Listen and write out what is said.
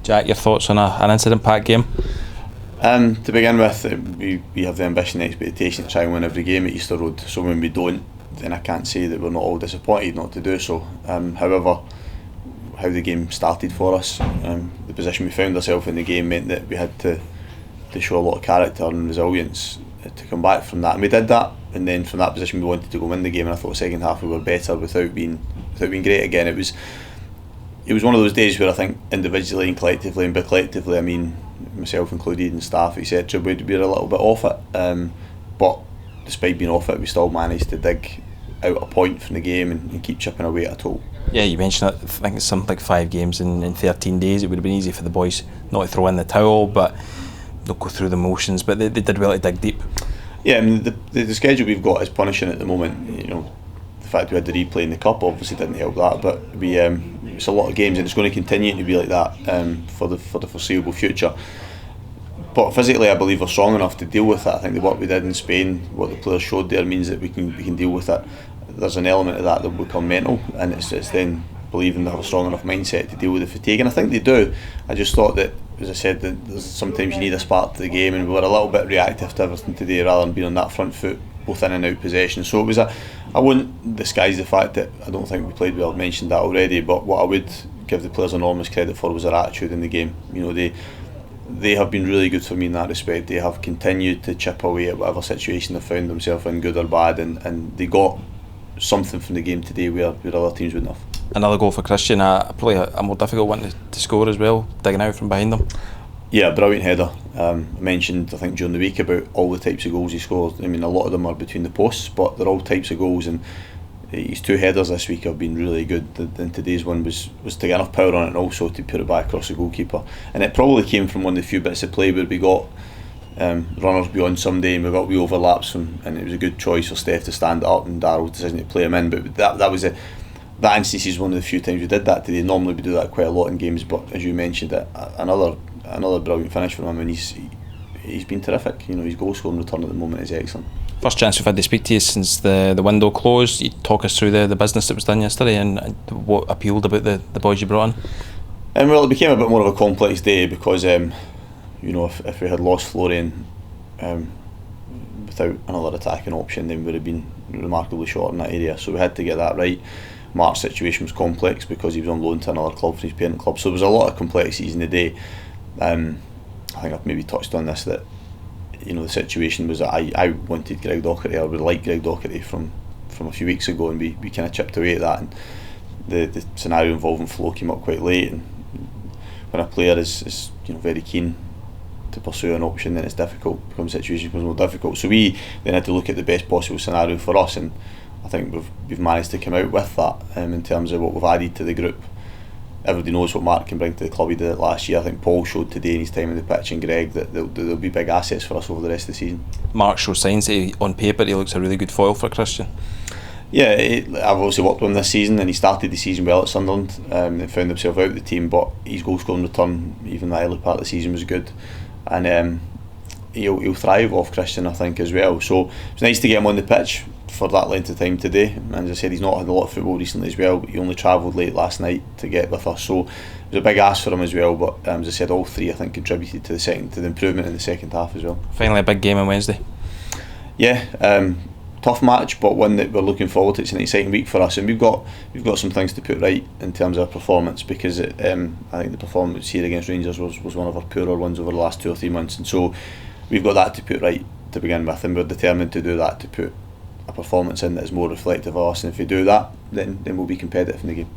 Jack, your thoughts on an incident-packed game? To begin with, we have the ambition and expectation to try and win every game at Easter Road, so when we don't, then I can't say that we're not all disappointed not to do so. However, how the game started for us, the position we found ourselves in the game meant that we had to show a lot of character and resilience to come back from that, and we did that. And then from that position we wanted to go win the game, and I thought the second half we were better without being great again. It was one of those days where I think individually and collectively, and by collectively I mean myself included and staff etc, we were a little bit off it, but despite being off it we still managed to dig out a point from the game and keep chipping away at a total. Yeah, you mentioned it, I think it's something like 5 games in 13 days. It would have been easy for the boys not to throw in the towel, but they'll go through the motions, but they did well to dig deep. Yeah, I mean the schedule we've got is punishing at the moment. You know, the fact we had the replay in the cup obviously didn't help that, but it's a lot of games and it's going to continue to be like that for the foreseeable future. But physically I believe we're strong enough to deal with it. I think the work we did in Spain, what the players showed there, means that we can deal with it. There's an element of that will become mental, and it's then believing they have a strong enough mindset to deal with the fatigue, and I think they do. I just thought that, as I said, that sometimes you need a spark to the game, and we were a little bit reactive to everything today rather than being on that front foot both in and out possession. So it was I wouldn't disguise the fact that I don't think we played well. I've mentioned that already, but what I would give the players enormous credit for was their attitude in the game. You know, they have been really good for me in that respect. They have continued to chip away at whatever situation they found themselves in, good or bad, and they got something from the game today where other teams wouldn't have. Another goal for Christian, probably a more difficult one to score as well, digging out from behind them. Yeah, brilliant header. I mentioned, I think, during the week about all the types of goals he scores. I mean, a lot of them are between the posts, but they're all types of goals, and his 2 headers this week have been really good. And today's one was to get enough power on it and also to put it back across the goalkeeper. And it probably came from one of the few bits of play where we got runners beyond somebody and we got wee overlaps from, and it was a good choice for Steph to stand up and Darryl's decision to play him in. But that was that instance is one of the few times we did that today. Normally we do that quite a lot in games, but as you mentioned, another brilliant finish from him, and he's been terrific. You know, his goal scoring return at the moment is excellent. First chance we've had to speak to you since the window closed. You talk us through the business that was done yesterday and what appealed about the boys you brought in. Well, it became a bit more of a complex day because you know, if we had lost Florian without another attacking option, then we would have been remarkably short in that area. So we had to get that right. Mark's situation was complex because he was on loan to another club from his parent club, so there was a lot of complexities in the day. I think I've maybe touched on this, that you know, the situation was that I wanted Greg Docherty, I would like Greg Docherty from a few weeks ago, and we kind of chipped away at that, and the scenario involving Flo came up quite late, and when a player is you know, very keen to pursue an option, then it's difficult, the situation becomes more difficult. So we then had to look at the best possible scenario for us, and I think we've managed to come out with that in terms of what we've added to the group. Everybody knows what Mark can bring to the club. He did it last year. I think Paul showed today in his time in the pitch, and Greg, that there'll be big assets for us over the rest of the season. Mark shows signs that on paper he looks a really good foil for Christian. Yeah, I've obviously worked with him this season, and he started the season well at Sunderland and found himself out of the team, but his goal scoring return even the early part of the season was good, and he'll thrive off Christian, I think, as well. So it's nice to get him on the pitch for that length of time today. And as I said, he's not had a lot of football recently as well, but he only travelled late last night to get with us, so it was a big ask for him as well. But as I said, all 3 I think contributed to the improvement in the second half as well. Finally a big game on Wednesday. Yeah, tough match, but one that we're looking forward to. It's an exciting week for us, and we've got some things to put right in terms of our performance, because I think the performance here against Rangers was one of our poorer ones over the last 2 or 3 months, and so we've got that to put right to begin with, and we're determined to do that, to put a performance in that is more reflective of us, and if we do that, then we'll be competitive in the game.